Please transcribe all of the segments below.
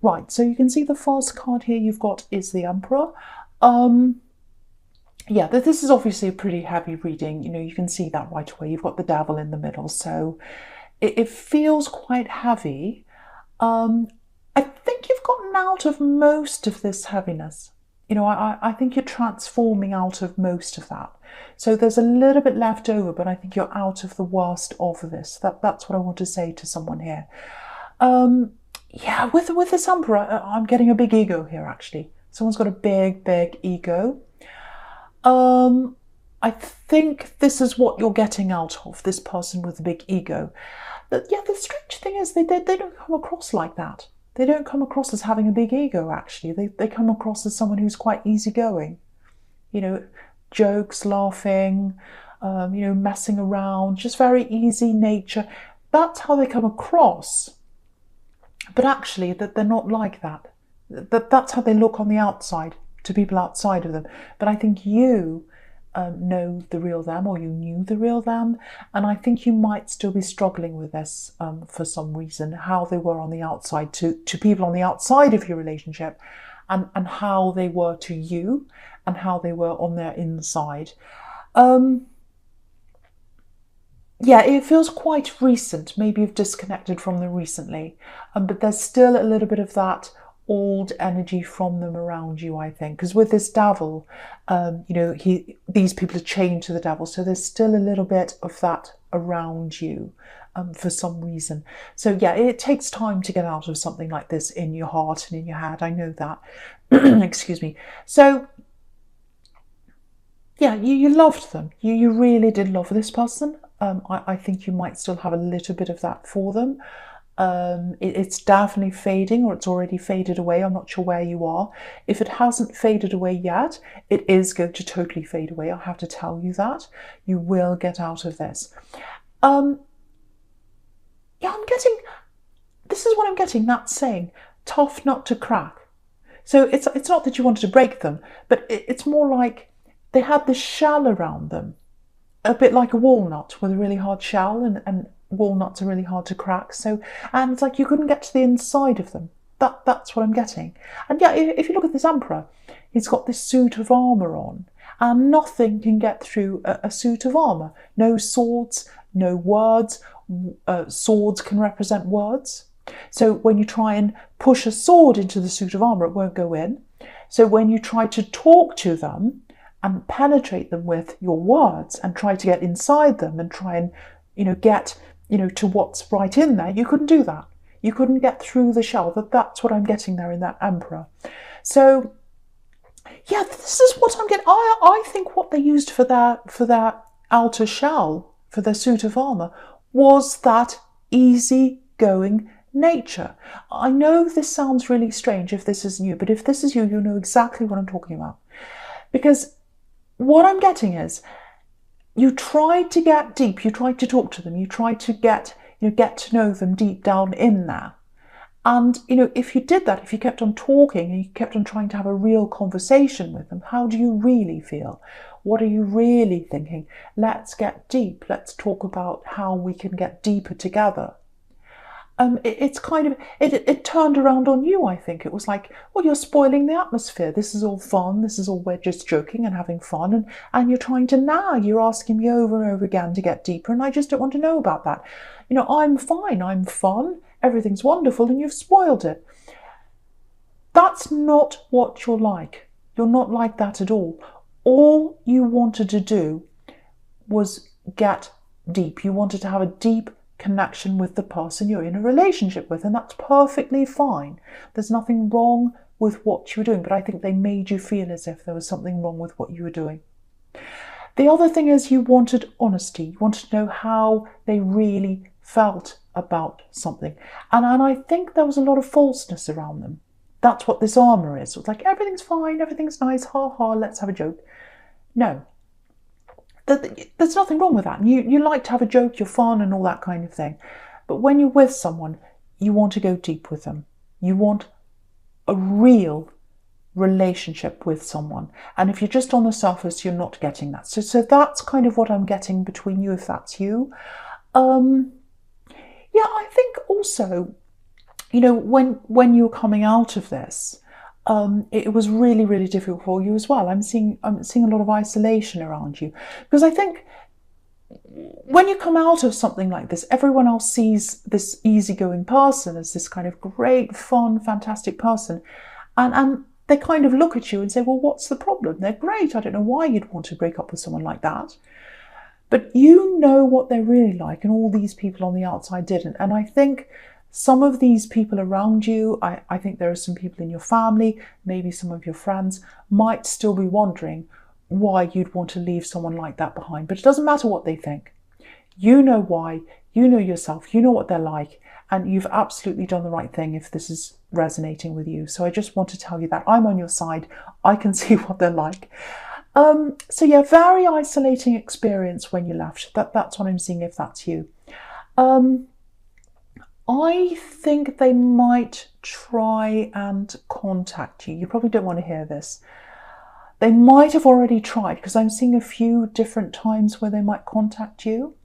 Right, so you can see the first card here you've got is the Emperor. Yeah, this is obviously a pretty heavy reading. You can see that right away. You've got the Devil in the middle, so it feels quite heavy. I think you've gotten out of most of this heaviness. I think you're transforming out of most of that. So there's a little bit left over, but I think you're out of the worst of this. That's what I want to say to someone here. Yeah, with this Emperor, I'm getting a big ego here, actually. Someone's got a big, big ego. I think this is what you're getting out of this person with a big ego. But yeah, the strange thing is they don't come across like that. They don't come across as having a big ego, actually. They come across as someone who's quite easygoing. Jokes, laughing, messing around, just very easy nature. That's how they come across. But actually, that they're not like that. That's how they look on the outside to people outside of them. But I think you know the real them, or you knew the real them, and I think you might still be struggling with this for some reason, how they were on the outside to people on the outside of your relationship, and how they were to you, and how they were on their inside. Yeah, it feels quite recent. Maybe you've disconnected from them recently, but there's still a little bit of that old energy from them around you, I think. Because with this Devil, these people are chained to the Devil, so there's still a little bit of that around you for some reason. So yeah, it takes time to get out of something like this in your heart and in your head. I know that. Excuse me. So yeah, you loved them. You really did love this person. I think you might still have a little bit of that for them. It's definitely fading, or it's already faded away. I'm not sure where you are. If it hasn't faded away yet, it is going to totally fade away. I have to tell you that. You will get out of this. Yeah, this is what I'm getting, that saying, tough nut to crack. So it's not that you wanted to break them, but it's more like they had this shell around them, a bit like a walnut with a really hard shell, and walnuts are really hard to crack. And it's like you couldn't get to the inside of them. That's what I'm getting. And yeah, if you look at this Emperor, he's got this suit of armour on, and nothing can get through a suit of armour. No swords, no words. Swords can represent words. So when you try and push a sword into the suit of armour, it won't go in. So when you try to talk to them and penetrate them with your words and try to get inside them and try and, get, to what's right in there, you couldn't do that. You couldn't get through the shell. That's what I'm getting there in that Emperor. So, yeah, this is what I'm getting. I think what they used for their outer shell, for their suit of armour, was that easy-going nature. I know this sounds really strange if this is you, but if this is you, you know exactly what I'm talking about. Because what I'm getting is, you tried to get deep, you tried to talk to them, you tried to get to know them deep down in there. And, if you did that, if you kept on talking and you kept on trying to have a real conversation with them, how do you really feel? What are you really thinking? Let's get deep. Let's talk about how we can get deeper together. It's kind of, it turned around on you, I think. It was like, well, you're spoiling the atmosphere. This is all fun. This is all, we're just joking and having fun. And you're trying to nag. You're asking me over and over again to get deeper. And I just don't want to know about that. I'm fine. I'm fun. Everything's wonderful. And you've spoiled it. That's not what you're like. You're not like that at all. All you wanted to do was get deep. You wanted to have a deep connection with the person you're in a relationship with, and that's perfectly fine. There's nothing wrong with what you were doing, but I think they made you feel as if there was something wrong with what you were doing. The other thing is you wanted honesty. You wanted to know how they really felt about something, and I think there was a lot of falseness around them. That's what this armour is. It's like, everything's fine, everything's nice, ha ha, let's have a joke. No. There's nothing wrong with that. You like to have a joke, you're fun and all that kind of thing. But when you're with someone, you want to go deep with them. You want a real relationship with someone. And if you're just on the surface, you're not getting that. So that's kind of what I'm getting between you, if that's you. Yeah, I think also when you were coming out of this, it was really, really difficult for you as well. I'm seeing a lot of isolation around you, because I think when you come out of something like this, everyone else sees this easygoing person as this kind of great, fun, fantastic person, and they kind of look at you and say, well, what's the problem? They're great. I don't know why you'd want to break up with someone like that. But you know what they're really like, and all these people on the outside didn't. And I think some of these people around you, I think there are some people in your family, maybe some of your friends, might still be wondering why you'd want to leave someone like that behind. But it doesn't matter what they think. You know why, you know yourself, you know what they're like, and you've absolutely done the right thing if this is resonating with you. So I just want to tell you that I'm on your side. I can see what they're like. So yeah, very isolating experience when you left. That's what I'm seeing, if that's you. I think they might try and contact you. You probably don't want to hear this. They might have already tried, because I'm seeing a few different times where they might contact you.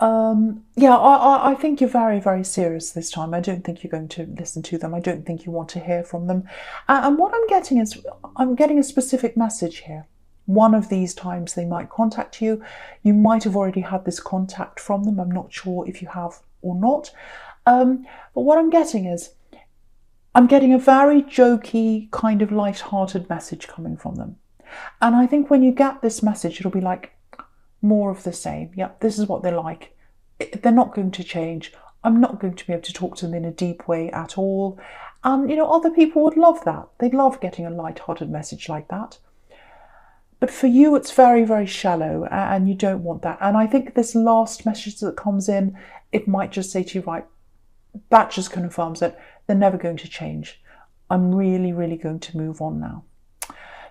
Yeah, I think you're very, very serious this time. I don't think you're going to listen to them. I don't think you want to hear from them. And what I'm getting is, I'm getting a specific message here. One of these times they might contact you. You might have already had this contact from them. I'm not sure if you have or not. But what I'm getting is, I'm getting a very jokey, kind of light-hearted message coming from them. And I think when you get this message, it'll be like more of the same. Yep, this is what they're like. They're not going to change. I'm not going to be able to talk to them in a deep way at all. And, other people would love that. They'd love getting a light-hearted message like that. But for you, it's very, very shallow, and you don't want that. And I think this last message that comes in, it might just say to you, right, that just confirms that they're never going to change. I'm really, really going to move on now.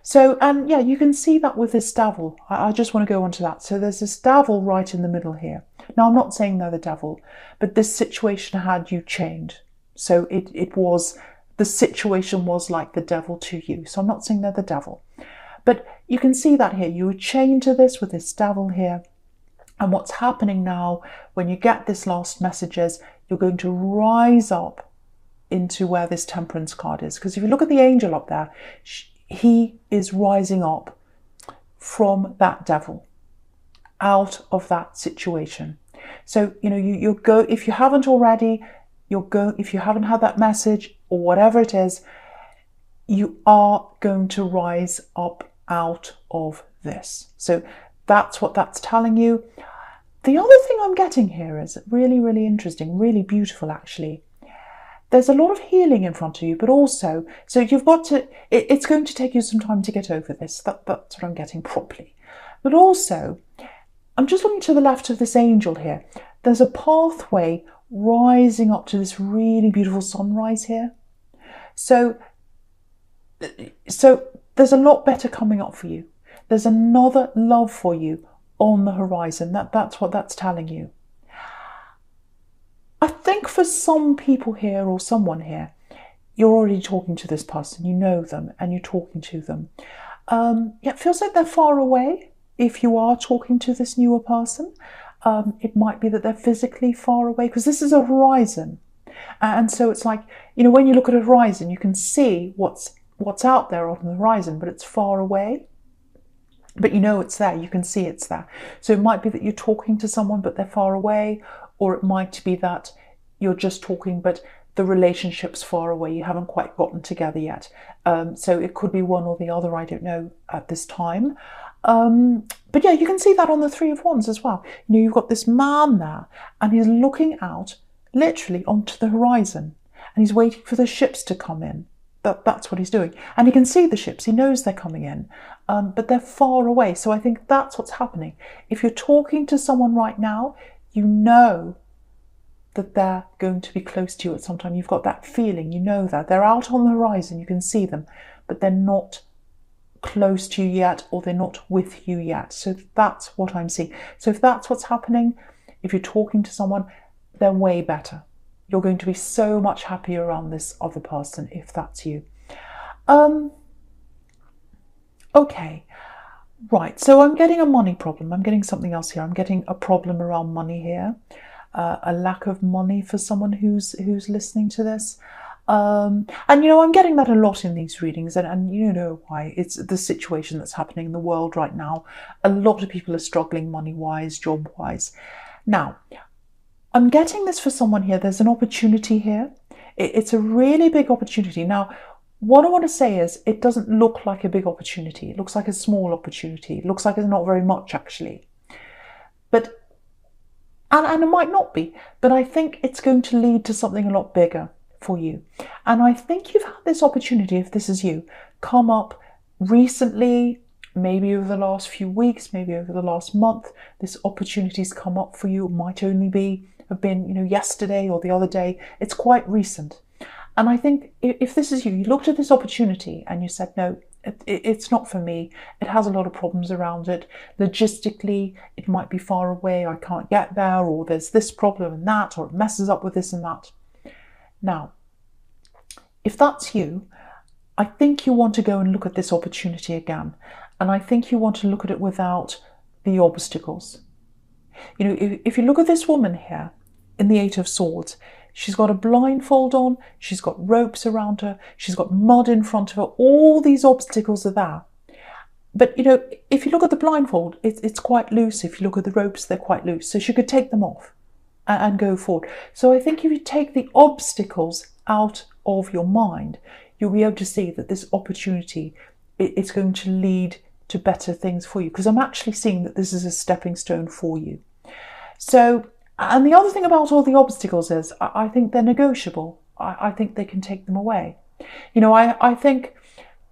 So, and yeah, you can see that with this devil. I just want to go on to that. So there's this devil right in the middle here. Now, I'm not saying they're the devil, but this situation had you chained. So the situation was like the devil to you. So I'm not saying they're the devil. But you can see that here. You were chained to this with this devil here. And what's happening now, when you get this last message, is you're going to rise up into where this temperance card is. Because if you look at the angel up there, he is rising up from that devil, out of that situation. So, you'll go, if you haven't already, if you haven't had that message or whatever it is, you are going to rise up out of this. So that's what that's telling you. The other thing I'm getting here is really, really interesting, really beautiful actually. There's a lot of healing in front of you, but also, so you've got to, it's going to take you some time to get over this. That's what I'm getting properly. But also, I'm just looking to the left of this angel here. There's a pathway rising up to this really beautiful sunrise here. So there's a lot better coming up for you. There's another love for you on the horizon. That's what that's telling you. I think for some people here, or someone here, you're already talking to this person, you know them, and you're talking to them. It feels like they're far away if you are talking to this newer person. It might be that they're physically far away, because this is a horizon. And so it's like, when you look at a horizon, you can see what's out there on the horizon, but it's far away. But it's there, you can see it's there. So it might be that you're talking to someone, but they're far away, or it might be that you're just talking, but the relationship's far away. You haven't quite gotten together yet. So it could be one or the other, I don't know at this time. But yeah, you can see that on the Three of Wands as well. You've got this man there, and he's looking out literally onto the horizon, and he's waiting for the ships to come in. That's what he's doing. And he can see the ships. He knows they're coming in, but they're far away. So I think that's what's happening. If you're talking to someone right now, you know that they're going to be close to you at some time. You've got that feeling, that. They're out on the horizon, you can see them, but they're not close to you yet, or they're not with you yet. So that's what I'm seeing. So if that's what's happening, if you're talking to someone, they're way better. You're going to be so much happier around this other person if that's you. Okay, right, so I'm getting a money problem. I'm getting something else here. I'm getting a problem around money here. a lack of money for someone who's listening to this. And I'm getting that a lot in these readings, and you know why. It's the situation that's happening in the world right now. A lot of people are struggling money-wise, job-wise. Now, I'm getting this for someone here. There's an opportunity here. It's a really big opportunity. Now, what I want to say is it doesn't look like a big opportunity. It looks like a small opportunity. It looks like it's not very much, actually. But, and it might not be, but I think it's going to lead to something a lot bigger for you. And I think you've had this opportunity, if this is you, come up recently, maybe over the last few weeks, maybe over the last month. This opportunity's come up for you. It might only have been yesterday or the other day. It's quite recent. And I think if this is you, you looked at this opportunity and you said, no, it's not for me. It has a lot of problems around it. Logistically, it might be far away. I can't get there, or there's this problem and that, or it messes up with this and that. Now, if that's you, I think you want to go and look at this opportunity again. And I think you want to look at it without the obstacles. If you look at this woman here in the Eight of Swords, she's got a blindfold on, she's got ropes around her, she's got mud in front of her, all these obstacles are there. But, if you look at the blindfold, it's quite loose. If you look at the ropes, they're quite loose. So she could take them off and go forward. So I think if you take the obstacles out of your mind, you'll be able to see that this opportunity, it's going to lead to better things for you, because I'm actually seeing that this is a stepping stone for you. So, and the other thing about all the obstacles is I think they're negotiable. I think they can take them away. I think,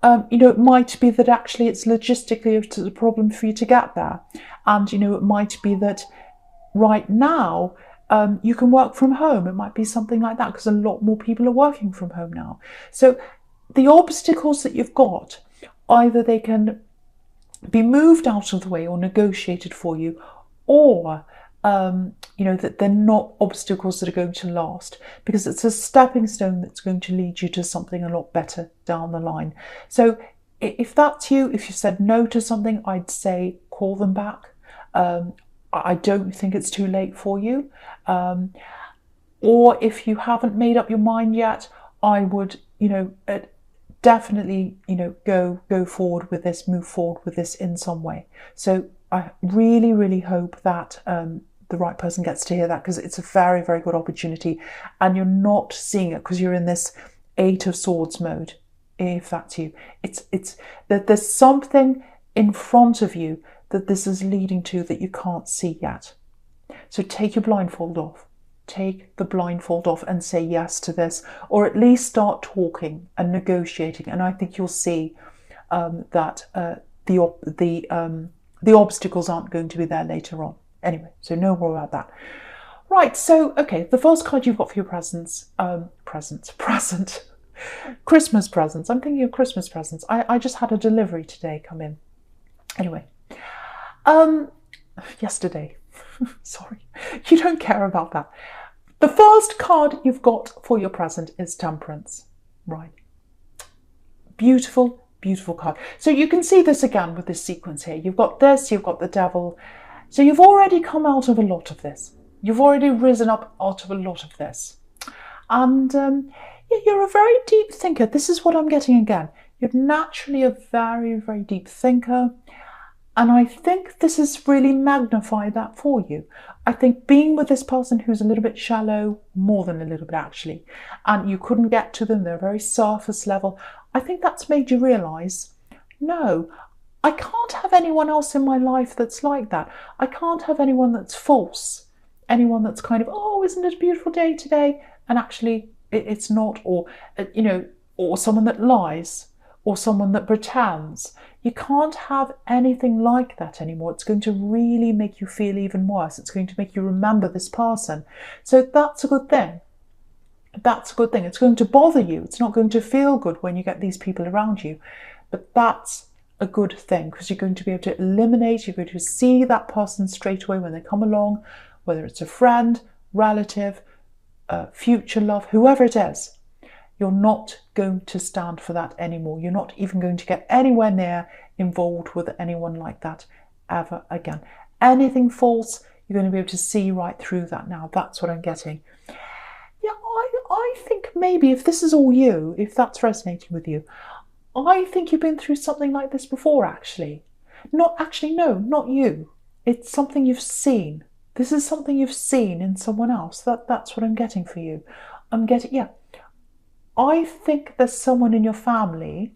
it might be that actually it's logistically a problem for you to get there. And, it might be that right now, you can work from home. It might be something like that, because a lot more people are working from home now. So the obstacles that you've got, either they can be moved out of the way or negotiated for you, or that they're not obstacles that are going to last, because it's a stepping stone that's going to lead you to something a lot better down the line. So if that's you, if you said no to something, I'd say call them back. I don't think it's too late for you. Or if you haven't made up your mind yet, I would, definitely, go forward with this, move forward with this in some way. So I really, really hope that the right person gets to hear that, because it's a very, very good opportunity, and you're not seeing it because you're in this Eight of Swords mode. If that's you, it's that there's something in front of you that this is leading to that you can't see yet. So take your blindfold off. Take the blindfold off and say yes to this, or at least start talking and negotiating. And I think you'll see that the obstacles aren't going to be there later on. Anyway, so no more about that. Right, so, okay, the first card you've got for your present. Christmas presents. I'm thinking of Christmas presents. I just had a delivery today come in. Anyway, yesterday. Sorry, you don't care about that. The first card you've got for your present is Temperance. Right. Beautiful, beautiful card. So you can see this again with this sequence here. You've got this, you've got the Devil. So you've already come out of a lot of this. You've already risen up out of a lot of this. And you're a very deep thinker. This is what I'm getting again. You're naturally a very, very deep thinker. And I think this has really magnified that for you. I think being with this person who's a little bit shallow, more than a little bit actually, and you couldn't get to them, they're very surface level, I think that's made you realise, no, I can't have anyone else in my life that's like that. I can't have anyone that's false. Anyone that's kind of, oh, isn't it a beautiful day today? And actually it's not, or, or someone that lies, or someone that pretends. You can't have anything like that anymore. It's going to really make you feel even worse. It's going to make you remember this person. So that's a good thing. That's a good thing. It's going to bother you. It's not going to feel good when you get these people around you. But that's a good thing, because you're going to be able to eliminate, you're going to see that person straight away when they come along, whether it's a friend, relative, future love, whoever it is. You're not going to stand for that anymore. You're not even going to get anywhere near involved with anyone like that ever again. Anything false, You're going to be able to see right through that now. That's what I'm getting. Yeah, I think maybe if this is all you, if that's resonating with you, I think you've been through something like this before, actually. No, not you. It's something you've seen. This is something you've seen in someone else. That's what I'm getting for you. Yeah. I think there's someone in your family.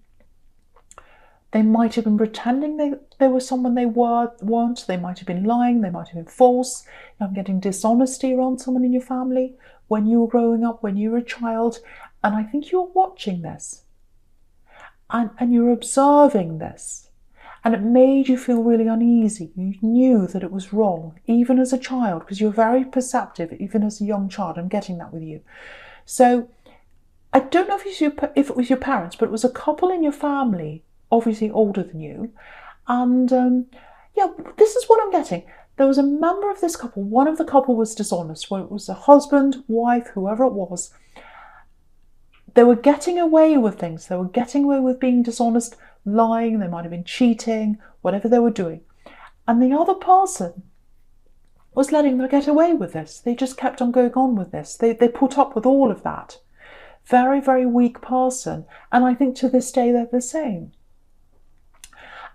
They might have been pretending they were someone they weren't. They might have been lying. They might have been false. I'm getting dishonesty around someone in your family when you were growing up, when you were a child. And I think you're watching this. And you're observing this. And it made you feel really uneasy. You knew that it was wrong, even as a child, because you're very perceptive, even as a young child. I'm getting that with you. So I don't know if it was your parents, but it was a couple in your family, obviously older than you. And yeah, this is what I'm getting. There was a member of this couple. One of the couple was dishonest. Well, it was a husband, wife, whoever it was. They were getting away with things. They were getting away with being dishonest, lying. They might have been cheating, whatever they were doing. And the other person was letting them get away with this. They just kept on going on with this. They put up with all of that. Very, very weak person. And I think to this day they're the same.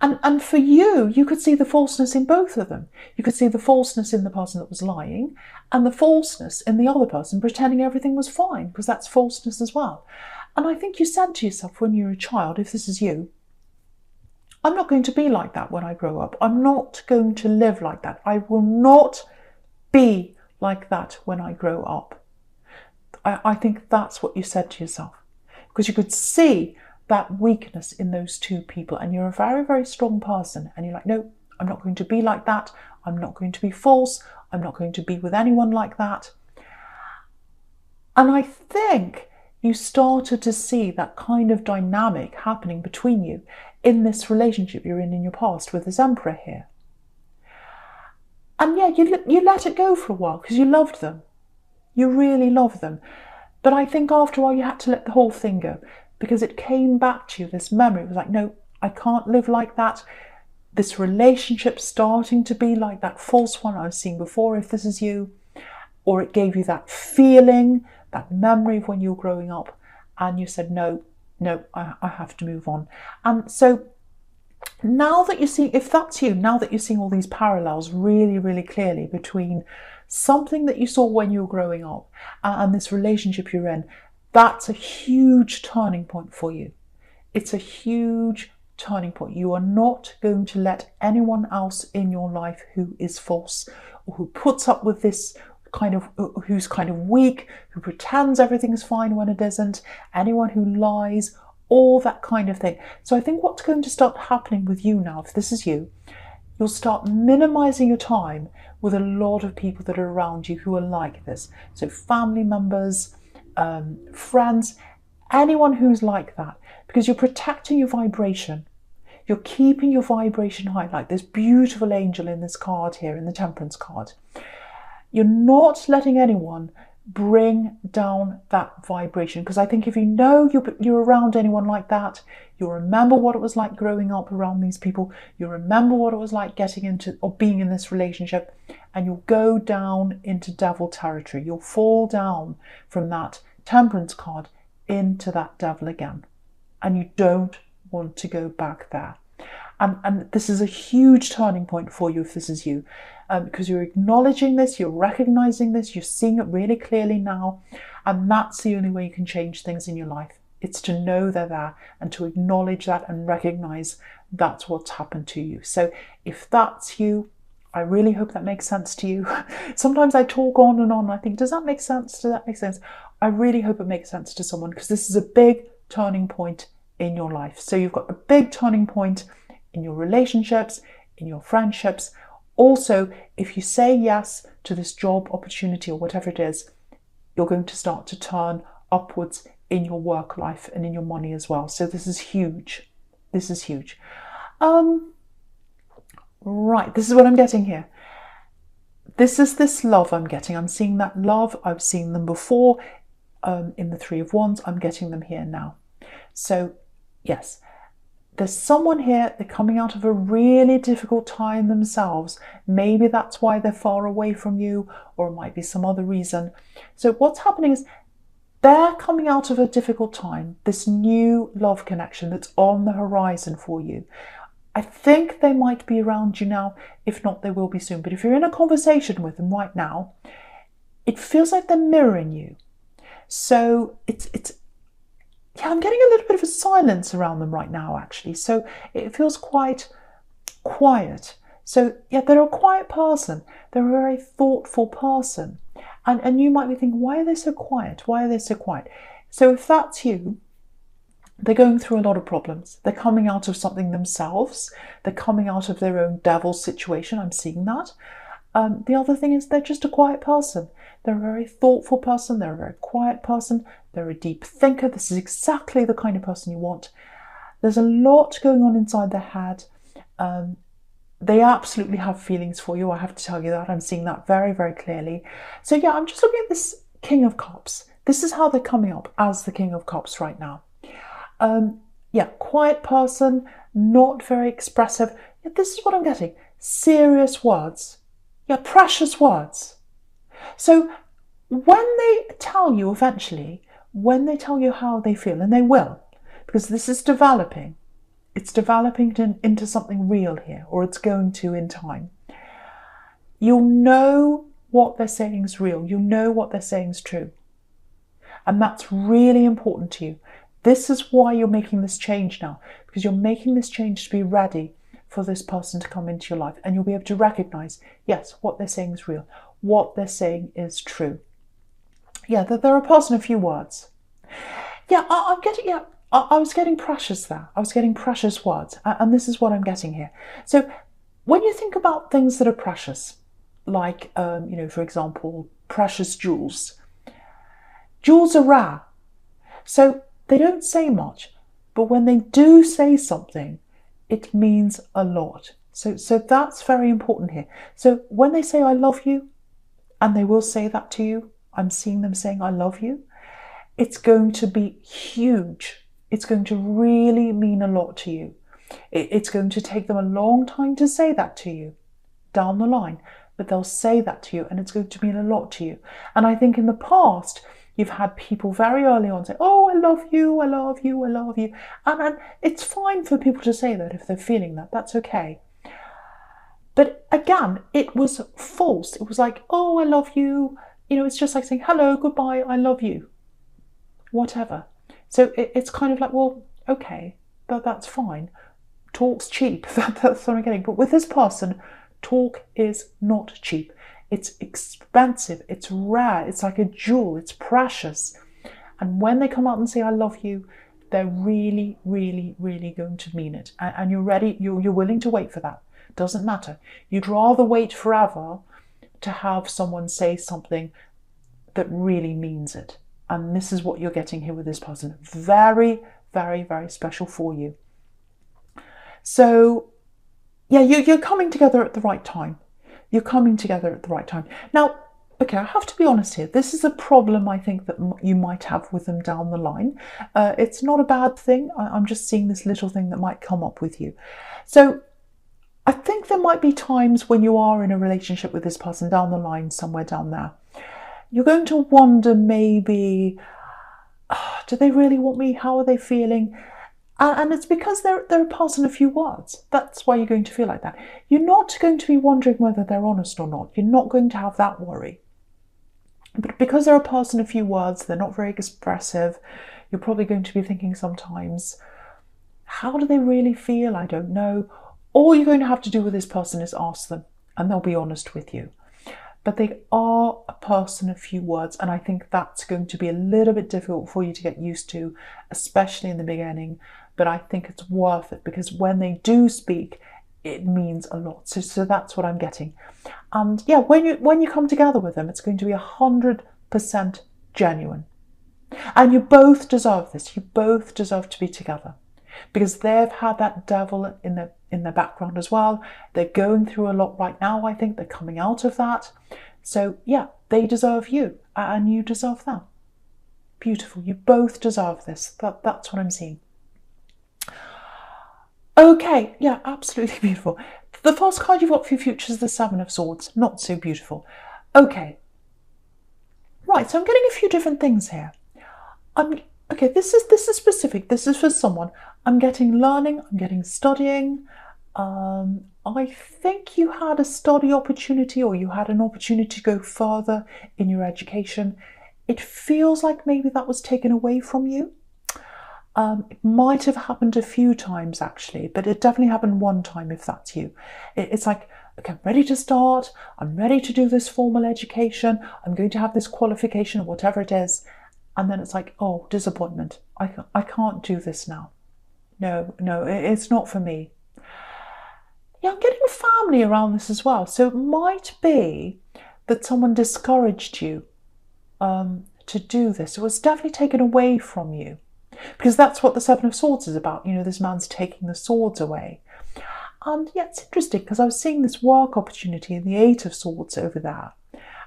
And for you, you could see the falseness in both of them. You could see the falseness in the person that was lying and the falseness in the other person pretending everything was fine, because that's falseness as well. And I think you said to yourself when you were a child, if this is you, I'm not going to be like that when I grow up. I'm not going to live like that. I will not be like that when I grow up. I think that's what you said to yourself, because you could see that weakness in those two people, and you're a very, very strong person, and you're like, no, I'm not going to be like that. I'm not going to be false. I'm not going to be with anyone like that. And I think you started to see that kind of dynamic happening between you in this relationship you're in your past with this emperor here. And yeah, you let it go for a while because you loved them. You really loved them. But I think after a while you had to let the whole thing go, because it came back to you, this memory. It was like, no, I can't live like that. This relationship starting to be like that false one I was seeing before, if this is you. Or it gave you that feeling, that memory of when you were growing up, and you said, no, I have to move on. And so now that you see, if that's you, now that you're seeing all these parallels really, really clearly between something that you saw when you were growing up and this relationship you're in, that's a huge turning point for you. It's a huge turning point. You are not going to let anyone else in your life who is false or who puts up with this kind of, who's kind of weak, who pretends everything's fine when it isn't, anyone who lies, all that kind of thing. So I think what's going to start happening with you now, if this is you, you'll start minimizing your time with a lot of people that are around you who are like this. So family members, friends, anyone who's like that, because you're protecting your vibration. You're keeping your vibration high, like this beautiful angel in this card here, in the Temperance card. You're not letting anyone bring down that vibration, because I think if you know you're around anyone like that, you'll remember what it was like growing up around these people. You'll remember what it was like getting into or being in this relationship, and you'll go down into devil territory. You'll fall down from that Temperance card into that devil again, and you don't want to go back there. And this is a huge turning point for you if this is you, because you're acknowledging this, you're recognizing this, you're seeing it really clearly now, and that's the only way you can change things in your life. It's to know they're there and to acknowledge that and recognize that's what's happened to you. So if that's you, I really hope that makes sense to you. Sometimes I talk on and on and I think, does that make sense? Does that make sense? I really hope it makes sense to someone, because this is a big turning point in your life. So you've got a big turning point in your relationships, in your friendships. Also, if you say yes to this job opportunity or whatever it is, you're going to start to turn upwards in your work life and in your money as well. So this is huge. This is huge. Right, this is what I'm getting here. This is this love I'm getting. I'm seeing that love. I've seen them before in the Three of Wands. I'm getting them here now. So yes, there's someone here, they're coming out of a really difficult time themselves. Maybe that's why they're far away from you, or it might be some other reason. So what's happening is they're coming out of a difficult time, this new love connection that's on the horizon for you. I think they might be around you now. If not, they will be soon. But if you're in a conversation with them right now, it feels like they're mirroring you. So yeah, I'm getting a little bit of a silence around them right now, actually. So it feels quite quiet. So yeah, they're a quiet person. They're a very thoughtful person. And you might be thinking, why are they so quiet? Why are they so quiet? So if that's you, they're going through a lot of problems. They're coming out of something themselves. They're coming out of their own devil situation. I'm seeing that. The other thing is they're just a quiet person. They're a very thoughtful person. They're a very quiet person. They're a deep thinker. This is exactly the kind of person you want. There's a lot going on inside their head. They absolutely have feelings for you. I have to tell you that. I'm seeing that very, very clearly. So yeah, I'm just looking at this King of Cups. This is how they're coming up as the King of Cups right now. Yeah, quiet person, not very expressive. Yeah, this is what I'm getting. Serious words. Yeah, precious words. So when they tell you eventually, when they tell you how they feel, and they will, because this is developing, it's developing into something real here, or it's going to in time. You'll know what they're saying is real. You'll know what they're saying is true. And that's really important to you. This is why you're making this change now, because you're making this change to be ready for this person to come into your life. And you'll be able to recognize, yes, what they're saying is real. What they're saying is true. Yeah, they're a person of few words. Yeah, I was getting precious there. I was getting precious words. And this is what I'm getting here. So when you think about things that are precious, like, for example, precious jewels. Jewels are rare. So they don't say much, but when they do say something, it means a lot. So that's very important here. So when they say, I love you, and they will say that to you, I'm seeing them saying, I love you, it's going to be huge. It's going to really mean a lot to you. It's going to take them a long time to say that to you down the line, but they'll say that to you and it's going to mean a lot to you. And I think in the past, you've had people very early on say, oh, I love you, I love you, I love you. And it's fine for people to say that if they're feeling that. That's okay. But again, it was false. It was like, oh, I love you. It's just like saying, hello, goodbye, I love you. Whatever. So it's kind of like, well, okay, that's fine. Talk's cheap. That's what I'm getting. But with this person, talk is not cheap. It's expensive. It's rare. It's like a jewel. It's precious. And when they come out and say, I love you, they're really, really, really going to mean it. And you're ready. You're willing to wait for that. Doesn't matter. You'd rather wait forever to have someone say something that really means it. And this is what you're getting here with this person. Very, very, very special for you. So, yeah, you're coming together at the right time. You're coming together at the right time. Now, okay, I have to be honest here. This is a problem I think that you might have with them down the line. It's not a bad thing. I'm just seeing this little thing that might come up with you. So I think there might be times when you are in a relationship with this person down the line, somewhere down there. You're going to wonder maybe, do they really want me? How are they feeling? And it's because they're a person of few words. That's why you're going to feel like that. You're not going to be wondering whether they're honest or not. You're not going to have that worry. But because they're a person of few words, they're not very expressive, you're probably going to be thinking sometimes, how do they really feel? I don't know. All you're going to have to do with this person is ask them, and they'll be honest with you. But they are a person of few words, and I think that's going to be a little bit difficult for you to get used to, especially in the beginning. But I think it's worth it, because when they do speak, it means a lot. So that's what I'm getting. And yeah, when you come together with them, it's going to be 100% genuine. And you both deserve this. You both deserve to be together, because they've had that devil in their background as well. They're going through a lot right now. I think they're coming out of that. So yeah, they deserve you, and you deserve them. Beautiful. You both deserve this. That's what I'm seeing. Okay, yeah, absolutely beautiful. The first card you've got for your future is the Seven of Swords. Not so beautiful. Okay, right, so I'm getting a few different things here. Okay, this is specific. This is for someone. I'm getting learning, I'm getting studying. I think you had a study opportunity, or you had an opportunity to go further in your education. It feels like maybe that was taken away from you. It might have happened a few times actually, but it definitely happened one time if that's you. It's like, okay, I'm ready to start, I'm ready to do this formal education, I'm going to have this qualification or whatever it is, and then it's like, oh, disappointment. I can't do this now. No, it's not for me. Yeah, I'm getting family around this as well. So it might be that someone discouraged you to do this. It was definitely taken away from you. Because that's what the Seven of Swords is about. You know, this man's taking the swords away. And yeah, it's interesting because I was seeing this work opportunity in the Eight of Swords over there.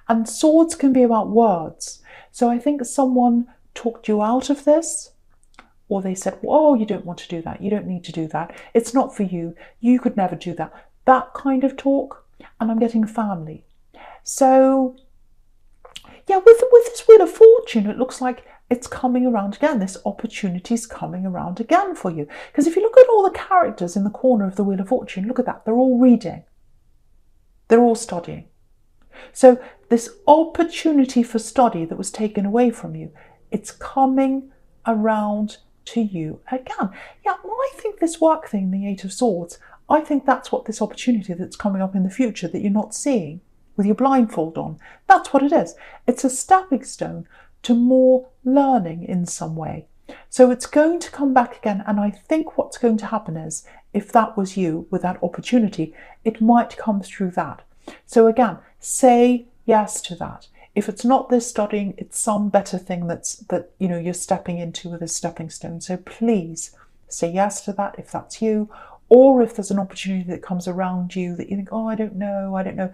And swords can be about words. So I think someone talked you out of this, or they said, oh, you don't want to do that. You don't need to do that. It's not for you. You could never do that. That kind of talk. And I'm getting family. So yeah, with this Wheel of Fortune, it looks like it's coming around again. This opportunity is coming around again for you. Because if you look at all the characters in the corner of the Wheel of Fortune, look at that. They're all reading. They're all studying. So this opportunity for study that was taken away from you, it's coming around to you again. Yeah, well, I think this work thing, the Eight of Swords, I think that's what this opportunity that's coming up in the future that you're not seeing with your blindfold on, that's what it is. It's a stepping stone to more learning in some way. So it's going to come back again, and I think what's going to happen is, if that was you with that opportunity, it might come through that. So again, say yes to that. If it's not this studying, it's some better thing that you know you're stepping into with a stepping stone. So please say yes to that if that's you, or if there's an opportunity that comes around you that you think, oh, I don't know.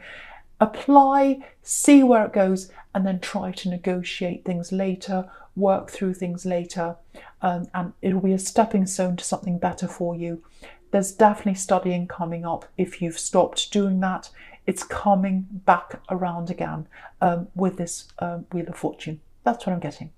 Apply, see where it goes, and then try to negotiate things later, work through things later, and it'll be a stepping stone to something better for you. There's definitely studying coming up. If you've stopped doing that, it's coming back around again with this Wheel of Fortune. That's what I'm getting.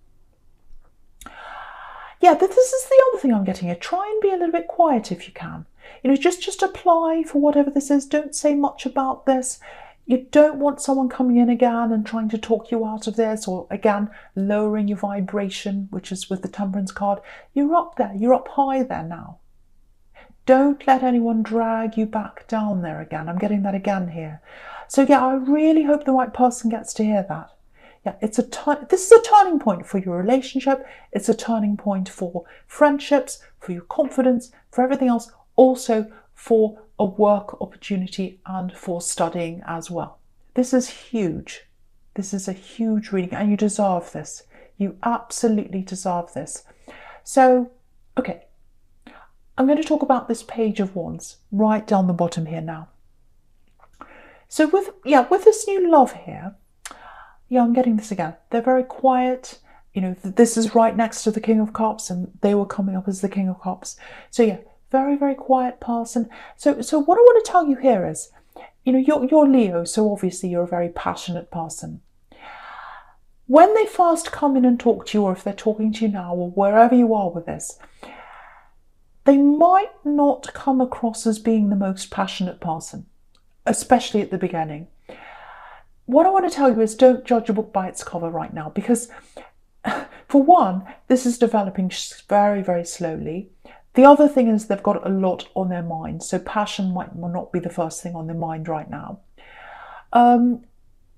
Yeah, this is the other thing I'm getting here. Try and be a little bit quiet if you can. You know, just apply for whatever this is. Don't say much about this. You don't want someone coming in again and trying to talk you out of this, or again, lowering your vibration, which is with the Temperance card. You're up there. You're up high there now. Don't let anyone drag you back down there again. I'm getting that again here. So yeah, I really hope the right person gets to hear that. Yeah, this is a turning point for your relationship. It's a turning point for friendships, for your confidence, for everything else. Also for a work opportunity and for studying as well. This is huge. This is a huge reading, and you deserve this. You absolutely deserve this. So, okay. I'm going to talk about this Page of Wands right down the bottom here now. So with this new love here, yeah, I'm getting this again. They're very quiet. You know, this is right next to the King of Cups, and they were coming up as the King of Cups. So yeah, very, very quiet person. So what I want to tell you here is, you know, you're Leo, so obviously you're a very passionate person. When they first come in and talk to you, or if they're talking to you now, or wherever you are with this, they might not come across as being the most passionate person, especially at the beginning. What I want to tell you is, don't judge a book by its cover right now, because for one, this is developing very, very slowly. The other thing is they've got a lot on their mind, so passion might not be the first thing on their mind right now. And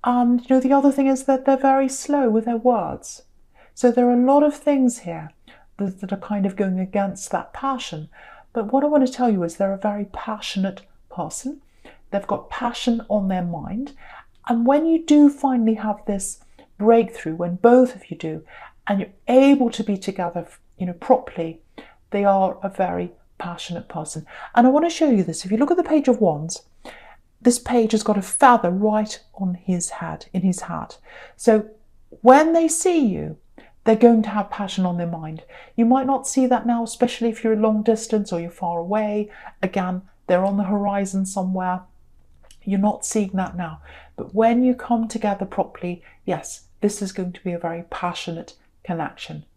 you know, the other thing is that they're very slow with their words. So there are a lot of things here that are kind of going against that passion. But what I want to tell you is they're a very passionate person. They've got passion on their mind. And when you do finally have this breakthrough, when both of you do, and you're able to be together, you know, properly, they are a very passionate person. And I want to show you this. If you look at the Page of Wands, this page has got a feather right on his head, in his hat. So when they see you, they're going to have passion on their mind. You might not see that now, especially if you're long distance or you're far away. Again, they're on the horizon somewhere. You're not seeing that now. But when you come together properly, yes, this is going to be a very passionate connection.